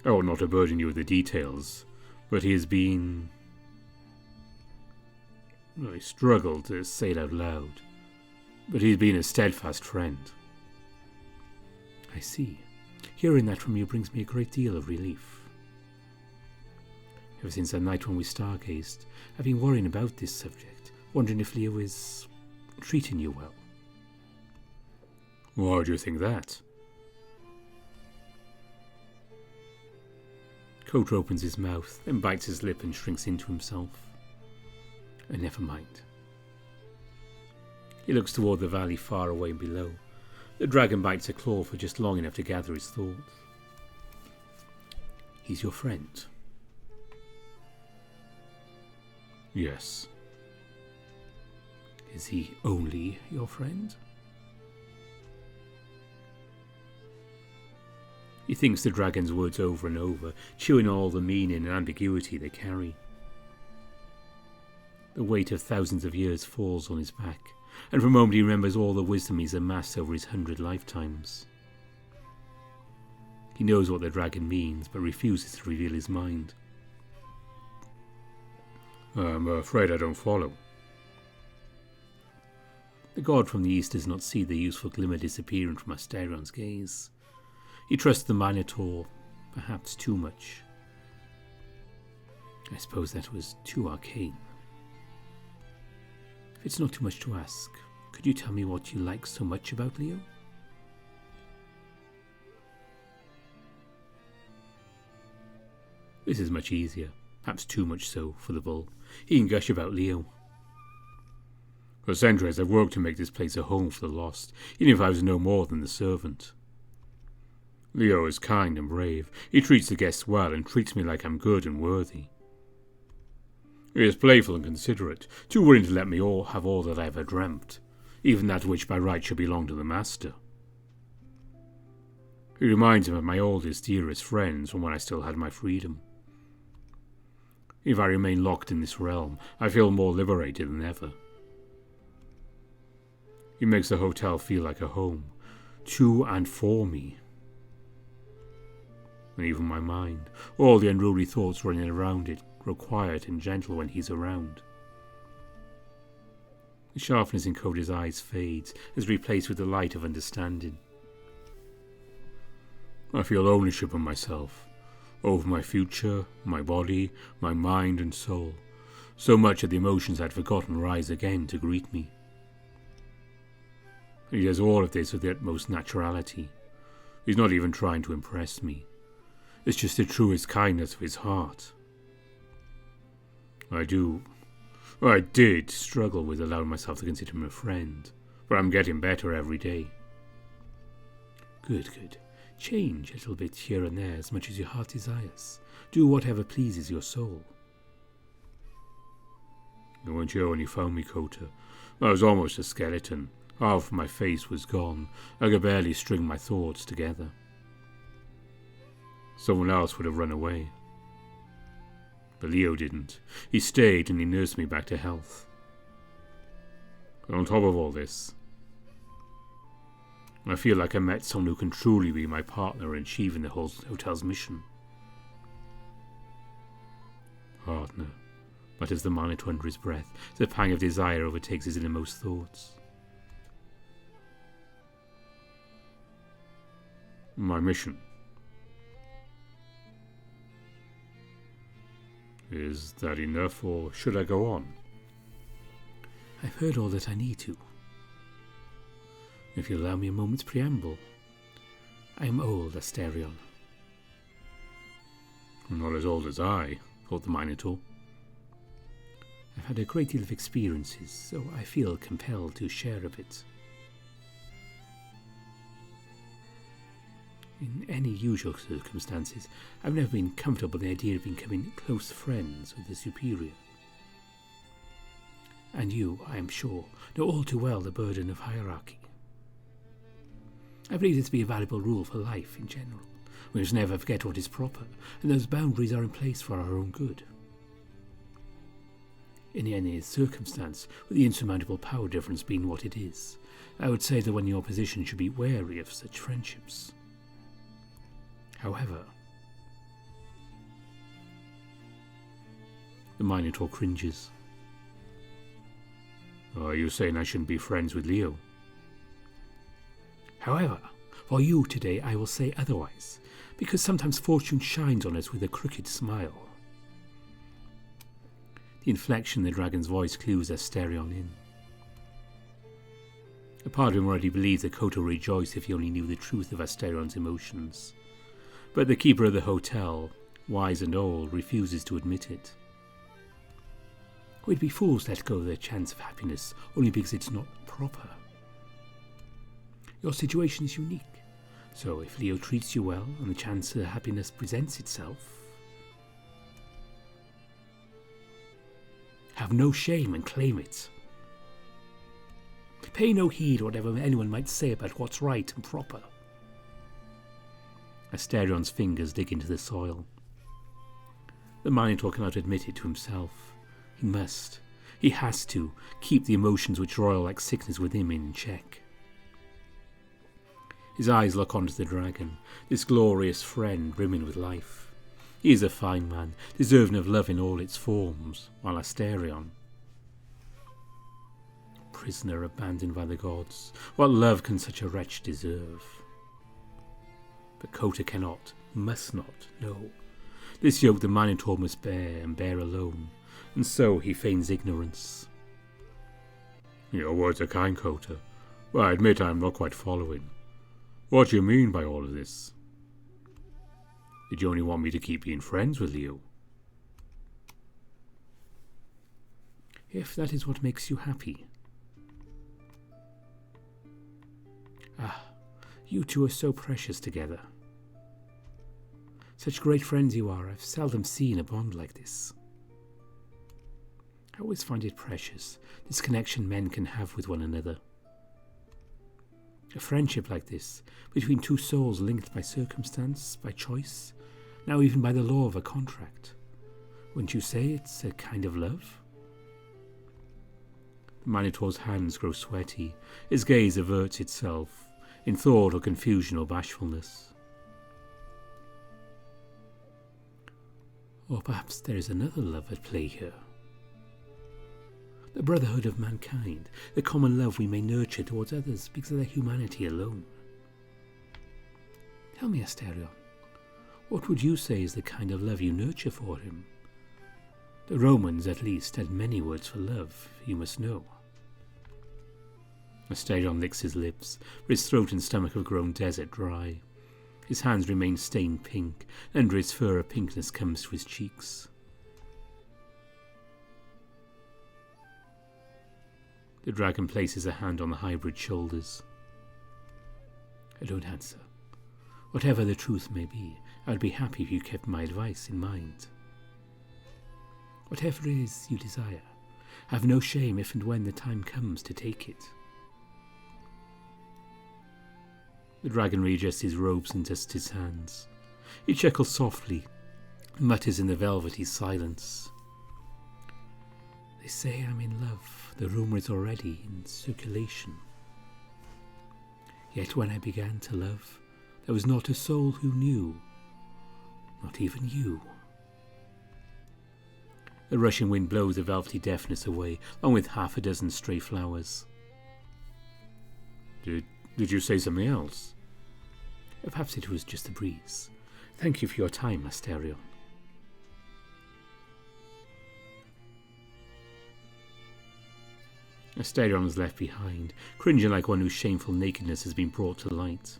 I ought not to burden you with the details, but he has been... I struggle to say it out loud, but he's been a steadfast friend. I see. Hearing that from you brings me a great deal of relief. Ever since that night when we stargazed, I've been worrying about this subject, wondering if Leo is treating you well. Why do you think that? Kota opens his mouth, then bites his lip and shrinks into himself. Never mind. He looks toward the valley far away below. The dragon bites a claw for just long enough to gather his thoughts. He's your friend. Yes. Is he only your friend? He thinks the dragon's words over and over, chewing all the meaning and ambiguity they carry. The weight of thousands of years falls on his back, and for a moment he remembers all the wisdom he's amassed over his 100 lifetimes. He knows what the dragon means, but refuses to reveal his mind. I'm afraid I don't follow. The god from the east does not see the useful glimmer disappearing from Asterion's gaze. He trusts the Minotaur, perhaps too much. I suppose that was too arcane. If it's not too much to ask, could you tell me what you like so much about Leo? This is much easier, perhaps too much so, for the bull. He can gush about Leo. For centuries I've worked to make this place a home for the lost, even if I was no more than the servant. Leo is kind and brave. He treats the guests well and treats me like I'm good and worthy. He is playful and considerate, too willing to let me have all that I ever dreamt, even that which by right should belong to the master. He reminds me of my oldest, dearest friends from when I still had my freedom. If I remain locked in this realm, I feel more liberated than ever. He makes the hotel feel like a home, to and for me. And even my mind, all the unruly thoughts running around it, grow quiet and gentle when he's around. The sharpness in Kota's eyes fades, is replaced with the light of understanding. I feel ownership of myself, over my future, my body, my mind and soul. So much that the emotions I'd forgotten rise again to greet me. He does all of this with the utmost naturality. He's not even trying to impress me. It's just the truest kindness of his heart. I did struggle with allowing myself to consider him a friend, but I'm getting better every day. Good. Change a little bit here and there as much as your heart desires. Do whatever pleases your soul. You weren't here when you found me, Kota. I was almost a skeleton. Half of my face was gone. I could barely string my thoughts together. Someone else would have run away. But Leo didn't. He stayed and he nursed me back to health. And on top of all this, I feel like I met someone who can truly be my partner in achieving the whole hotel's mission. Partner, mutters the Minotaur under his breath, as a pang of desire overtakes his innermost thoughts. My mission. Is that enough, or should I go on? I've heard all that I need to. If you'll allow me a moment's preamble. I am old, Asterion. Not as old as I, thought the Minotaur. I've had a great deal of experiences, so I feel compelled to share a bit. In any usual circumstances, I've never been comfortable with the idea of becoming close friends with a superior. And you, I am sure, know all too well the burden of hierarchy. I believe this to be a valuable rule for life in general. We must never forget what is proper, and those boundaries are in place for our own good. In any circumstance, with the insurmountable power difference being what it is, I would say that one in your position should be wary of such friendships. However, the Minotaur cringes. Are you saying I shouldn't be friends with Leo? However, for you today I will say otherwise, because sometimes fortune shines on us with a crooked smile. The inflection in the dragon's voice clues Asterion in. A part of him already believes that Kota would rejoice if he only knew the truth of Asterion's emotions. But the keeper of the hotel, wise and old, refuses to admit it. We'd be fools to let go of the chance of happiness only because it's not proper. Your situation is unique, so if Leo treats you well and the chance of happiness presents itself, have no shame and claim it. Pay no heed to whatever anyone might say about what's right and proper. Asterion's fingers dig into the soil. The Minotaur cannot admit it to himself. He must. He has to keep the emotions which roil like sickness with him in check. His eyes lock onto the dragon, this glorious friend brimming with life. He is a fine man, deserving of love in all its forms, while Asterion, prisoner abandoned by the gods, what love can such a wretch deserve? But Kota cannot, must not, no. This yoke the Minotaur must bear, and bear alone, and so he feigns ignorance. Your words are kind, Kota, but I admit I am not quite following. What do you mean by all of this? Did you only want me to keep being friends with you? If that is what makes you happy. You two are so precious together. Such great friends you are. I've seldom seen a bond like this. I always find it precious, this connection men can have with one another. A friendship like this, between two souls linked by circumstance, by choice, now even by the law of a contract. Wouldn't you say it's a kind of love? The Minotaur's hands grow sweaty. His gaze averts itself, in thought or confusion or bashfulness. Or perhaps there is another love at play here. The brotherhood of mankind, the common love we may nurture towards others because of their humanity alone. Tell me, Asterion, what would you say is the kind of love you nurture for him? The Romans, at least, had many words for love, you must know. Asterion licks his lips, for his throat and stomach have grown desert dry. His hands remain stained pink, and under his fur a pinkness comes to his cheeks. The dragon places a hand on the hybrid's shoulders. I don't answer. Whatever the truth may be, I would be happy if you kept my advice in mind. Whatever it is you desire, have no shame if and when the time comes to take it. The dragon readjusts his robes and dusts his hands. He chuckles softly, mutters in the velvety silence. They say I'm in love. The rumour is already in circulation. Yet when I began to love, there was not a soul who knew, not even you. The rushing wind blows the velvety deafness away, along with half a dozen stray flowers. Did you say something else? Perhaps it was just the breeze. Thank you for your time, Asterion. Asterion is left behind, cringing like one whose shameful nakedness has been brought to light.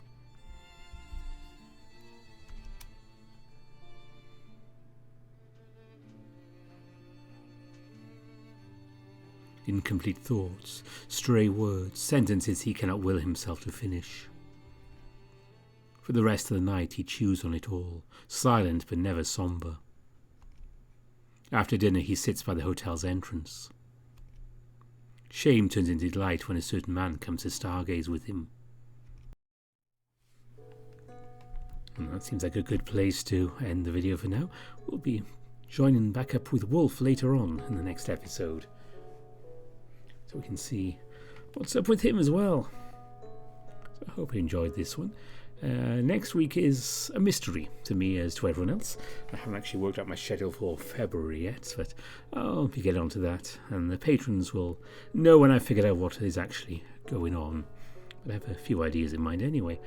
Incomplete thoughts, stray words, sentences he cannot will himself to finish. For the rest of the night he chews on it all, silent but never sombre. After dinner he sits by the hotel's entrance. Shame turns into delight when a certain man comes to stargaze with him. And that seems like a good place to end the video for now. We'll be joining back up with Wolf later on in the next episode, so we can see what's up with him as well. So I hope you enjoyed this one. Next week is a mystery to me as to everyone else. I haven't actually worked out my schedule for February yet, but I'll be getting on to that, and the patrons will know when I've figured out what is actually going on. But I have a few ideas in mind anyway.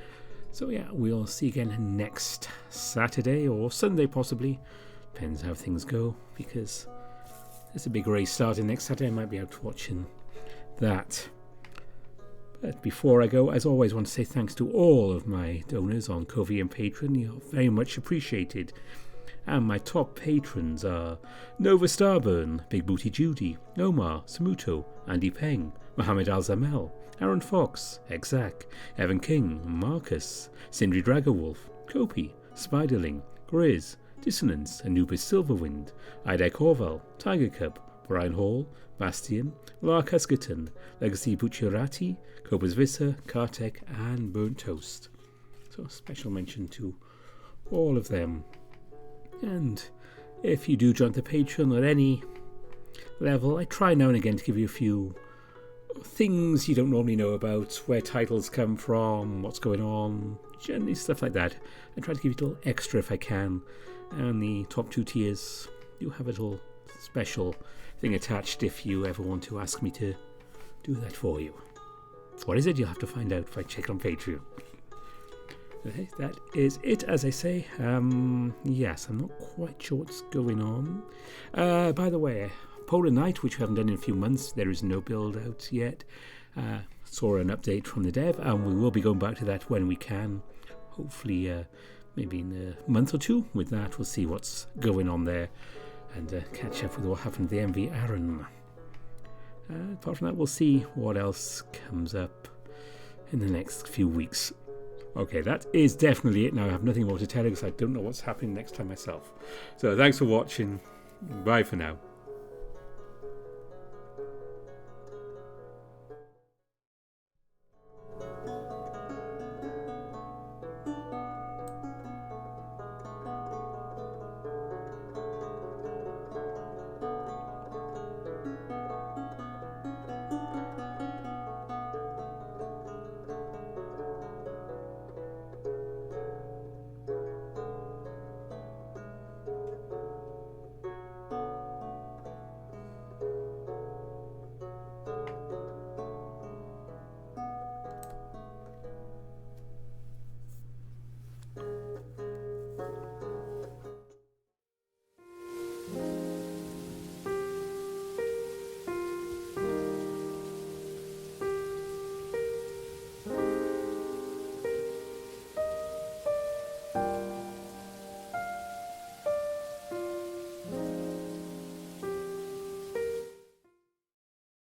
So yeah, we'll see again next Saturday or Sunday possibly. Depends how things go, because there's a big race starting next Saturday. I might be out watching that. But before I go, as always, I want to say thanks to all of my donors on Ko-fi and Patreon. You're very much appreciated. And my top patrons are Nova Starburn, Big Booty Judy, Omar, Samuto, Andy Peng, Mohammed Al-Zamel, Aaron Fox, Exac, Evan King, Marcus, Sindri Dragowolf, Kopi, Spiderling, Grizz, Dissonance, Anubis Silverwind, Idek Orval, Tiger Cub, Brian Hall, Bastian, Lark Huskerton, Legacy Bucciarati, Cobras Vissa, Kartek, and Burnt Toast. So a special mention to all of them. And if you do join the Patreon at any level, I try now and again to give you a few things you don't normally know about, where titles come from, what's going on, generally stuff like that. I try to give you a little extra if I can. And the top 2 tiers do have a little special thing attached if you ever want to ask me to do that for you. What is it? You'll have to find out if I check on Patreon. Okay, that is it, as I say. Yes, I'm not quite sure what's going on. By the way, Polar Night, which we haven't done in a few months, there is no build out yet. Saw an update from the dev, and we will be going back to that when we can. Hopefully, maybe in a month or two. With that, we'll see what's going on there, and catch up with what happened to the MV Aaron. Apart from that, we'll see what else comes up in the next few weeks. Okay, that is definitely it now. I have nothing more to tell you because I don't know what's happening next time myself. So thanks for watching. Bye for now.